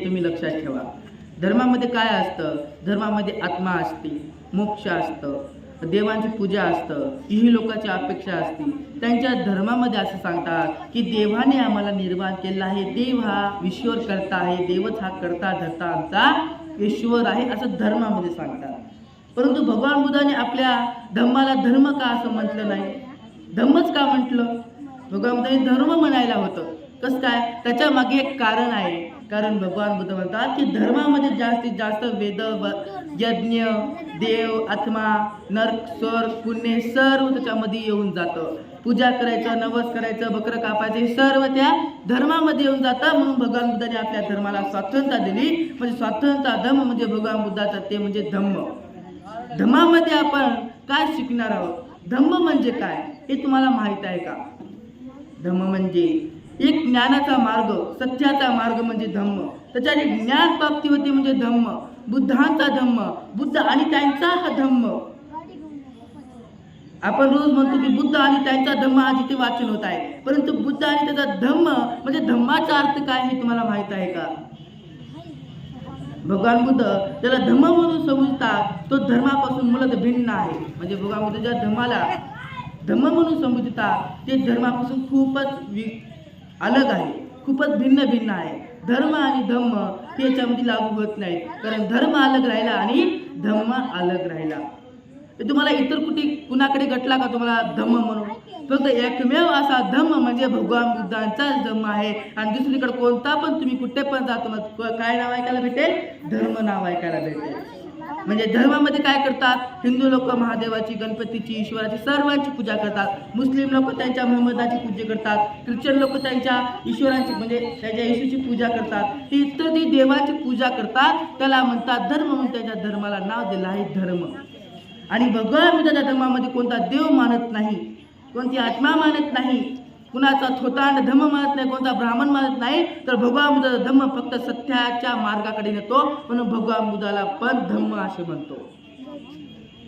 तुम्ही लक्षात ठेवा. धर्मामध्ये काय असतं? धर्मामध्ये आत्मा असते, मोक्ष असतं, देवांची पूजा असतं, ही लोकांची अपेक्षा असते. त्यांच्या धर्मामध्ये असं सांगतात की देवाने आम्हाला निर्माण केलेला आहे, देव हा ईश्वर करता आहे, देवच हा करता धरता आमचा ईश्वर आहे, असं धर्मामध्ये सांगतात. परंतु भगवान बुद्धाने आपल्या धम्माला धर्म का असं म्हटलं नाही? धम्मच का म्हटलं? भगवान बुद्धाने धर्म म्हणायला होतं. कसं काय? त्याच्या मागे एक कारण आहे. कारण भगवान बुद्ध म्हणतात की धर्मामध्ये जास्तीत जास्त वेद, यज्ञ, देव, आत्मा, नरक, स्वर्ग, पुण्य सर्व त्याच्यामध्ये येऊन जातं. पूजा करायचं, नवस करायचं, बकरं कापायचं, हे सर्व त्या धर्मामध्ये येऊन जातं. म्हणून भगवान बुद्धाने आपल्या धर्माला स्वातंत्र्य दिली. म्हणजे स्वातंत्र्य धम्म म्हणजे भगवान बुद्धाचं ते म्हणजे धम्म. धम्मामध्ये आपण काय शिकणार आहोत? धम्म म्हणजे काय हे तुम्हाला माहित आहे का? धम्म म्हणजे एक ज्ञानाचा मार्ग, सत्याचा मार्ग म्हणजे धम्म. त्याच्याने ज्ञान प्राप्ती होते म्हणजे धम्म. बुद्धांचा धम्म, बुद्ध आणि त्यांचा हा धम्म. आपण रोज म्हणतो की बुद्ध आणि त्यांचा धम्म, आज इथे वाचन होत आहे. परंतु बुद्ध आणि त्याचा धम्म म्हणजे धम्माचा अर्थ काय हे तुम्हाला माहित आहे का? भगवान बुद्ध त्याला धम्म म्हणून समजतात, तो धर्मापासून मूलत भिन्न आहे. म्हणजे भगवान बुद्ध ज्या धर्माला धम्म म्हणून समजतात ते धर्मापासून खूपच अलग आहे, खूपच भिन्न आहे. धर्म आणि धम्म हे याच्यामध्ये लागू होत नाही. कारण धर्म अलग राहिला आणि धम्म अलग राहिला. तुम्हाला इतर कुणाकडे गटला का तुम्हाला धम्म म्हणून? फक्त एकमेव असा धम्म म्हणजे भगवान बुद्धांचाच धम्म आहे. आणि दुसरीकडे कोणता पण तुम्ही कुठे पण जातो काय नाव ऐकायला भेटेल? धर्म नाव ऐकायला भेटेल. म्हणजे धर्मामध्ये काय करतात? हिंदू लोक महादेवाची, गणपतीची, ईश्वराची सर्वांची पूजा करतात. मुस्लिम लोक त्यांच्या मोहम्मदाची पूजा करतात. ख्रिश्चन लोक त्यांच्या ईश्वरांची म्हणजे त्यांच्या येशूची पूजा करतात. इतर ती देवाची पूजा करतात, त्याला म्हणतात धर्म. म्हणून त्याच्या धर्माला नाव दिलं आहे धर्म. आणि भगवान बुद्धाच्या धर्मामध्ये कोणता देव मानत नाही, कोणती आत्मा मानत नाही, कुणाचा थोतांड धम्म मानत नाही, कोणता ब्राह्मण मानत नाही. तर भगवान बुद्धाचा धम्म फक्त सत्याच्या मार्गाकडे नेतो. म्हणून भगवान बुद्धाला पण धम्म असे म्हणतो.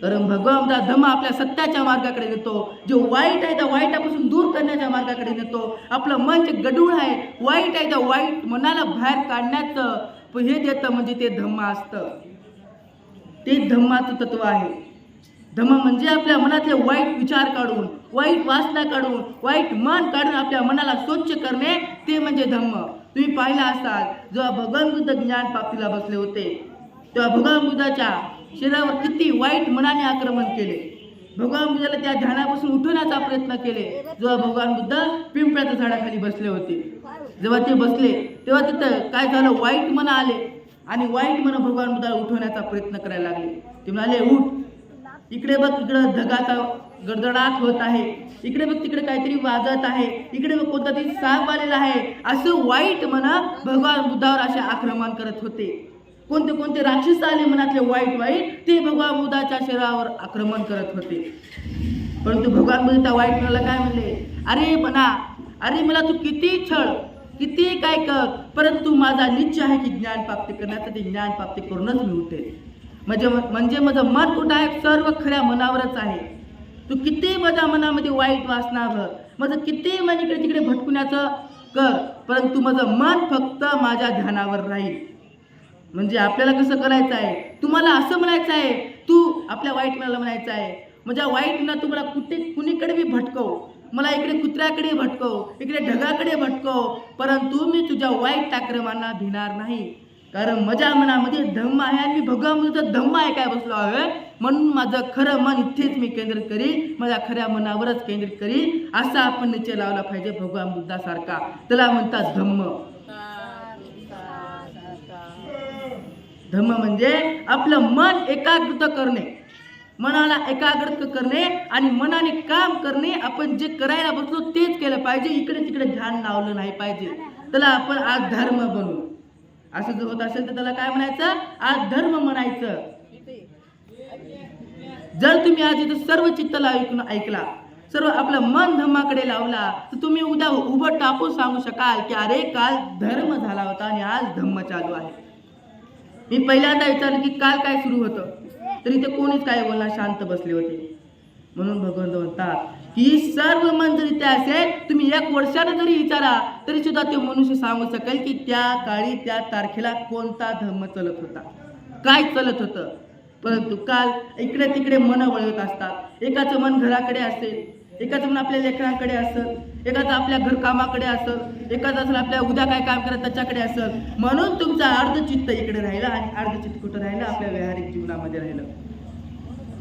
कारण भगवान बुद्धा धम्म आपल्या सत्याच्या मार्गाकडे नेतो. जे वाईट आहे त्या वाईटापासून दूर करण्याच्या मार्गाकडे नेतो. आपलं मन जे गढूळ आहे, वाईट आहे त्या वाईट मनाला बाहेर काढण्याचं हे देतं म्हणजे ते धम्म असतं. ते धम्माचं तत्व आहे. धम्म म्हणजे आपल्या मनातले वाईट विचार काढून, वाईट वासना काढून, वाईट मन काढून आपल्या मनाला स्वच्छ करणे, ते म्हणजे धम्म. तुम्ही पाहिला असाल जेव्हा भगवान बुद्ध ज्ञान प्राप्तीला बसले होते तेव्हा भगवान बुद्धाच्या शरीरावर किती वाईट मनाने आक्रमण केले. भगवान बुद्धाला त्या ध्यानापासून उठवण्याचा प्रयत्न केले. जेव्हा भगवान बुद्ध पिंपळाच्या झाडाखाली बसले होते, जेव्हा ते बसले तेव्हा तिथं काय झालं? वाईट मन आले आणि वाईट मन भगवान बुद्धाला उठवण्याचा प्रयत्न करायला लागले. ते म्हणाले, उठ, इकडे बघ, इकडं ढगाचा गडगडाट होत आहे, इकडे बघ तिकडे काहीतरी वाजत आहे, इकडे बघ कोणता तरी साप आलेला आहे. असं वाईट म्हणा भगवान बुद्धावर असे आक्रमण करत होते. कोणते कोणते राक्षस आले मनातले वाईट ते भगवान बुद्धाच्या शरीरावर आक्रमण करत होते. परंतु भगवान बुद्ध त्या वाईट मनाला काय म्हणले? अरे म्हणा, अरे मला तू किती छळ, किती काय कर, परंतु माझा निश्चय आहे की ज्ञान प्राप्ती करण्यासाठी ज्ञान प्राप्ती करूनच मी उठेल. म्हणजे माझं मन कुठं आहे? सर्व खऱ्या मनावरच आहे. तू किती माझ्या मनामध्ये वाईट वासना भर, माझं किती मन इकडे तिकडे भटकण्याचं कर, परंतु माझं मन फक्त माझ्या ध्यानावर राहील. म्हणजे आपल्याला कसं करायचं आहे? तुम्हाला असं म्हणायचं आहे, तू आपल्या वाईट मनाला म्हणायचं आहे, माझ्या वाईट मना तुम्हाला कुणीकडे मी भटकव, मला इकडे कुत्र्याकडे भटकव, इकडे ढगाकडे भटकव, परंतु मी तुझ्या वाईट आक्रमणांना भिणार नाही. कारण माझ्या मनामध्ये धम्म आहे आणि मी भगवान बुद्धाचा धम्म आहे काय बसलो आहे. म्हणून माझं खरं मन इथेच मी केंद्रित करीन, माझ्या खऱ्या मनावरच केंद्रित करीन. असा आपण निश्चय लावला पाहिजे भगवान बुद्धासारखा. त्याला म्हणतात धम्म. धम्म म्हणजे आपलं मन एकाग्र करणे, मनाला एकाग्र करणे आणि मनाने काम करणे. आपण जे करायला बसलो तेच केलं पाहिजे, इकडे तिकडे ध्यान लावलं नाही पाहिजे. त्याला आपण आज धर्म बनवू. असं जर होत असेल तर त्याला काय म्हणायचं? आज धर्म म्हणायचं. जर तुम्ही आज इथं सर्व चित्त ऐकला, सर्व आपलं मन धम्माकडे लावला, तर तुम्ही उद्या उभं टाकून सांगू शकाल की अरे काल धर्म झाला होता आणि आज धम्म चालू आहे. मी पहिल्यांदा विचारलं की काल काय सुरू होतं, तरी ते कोणीच काय बोलणार, शांत बसले होते. म्हणून भगवंत म्हणतात की सर्व मन जरी ते असेल, तुम्ही 1 वर्षाने जरी विचारा तरी सुद्धा ते मनुष्य सांगू शकेल की त्या काळी त्या तारखेला कोणता धर्म चालत होता, काय चालत होतं. परंतु काल इकडे तिकडे मन वळत असतात. एकाचं मन घराकडे असेल, एकाचं मन आपल्या लेकरांकडे असेल, एकाचं आपल्या घरकामाकडे असेल, एकाचं असेल आपल्या उद्या काय काम करत त्याच्याकडे असेल. म्हणून तुमचं अर्धचित्त इकडे राहिलं आणि अर्धचित्त कुठं राहिलं, आपल्या व्यावहारिक जीवनामध्ये राहिलं.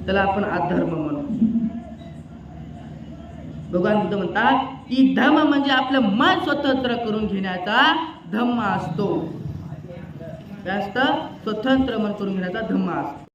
त्याला आपण अधर्म म्हणू. भगवान बुद्ध म्हणतात की धर्म म्हणजे आपलं मन स्वतंत्र करून घेण्याचा धम्म असतो. जास्त स्वतंत्र मन करून घेण्याचा धम्म असतो.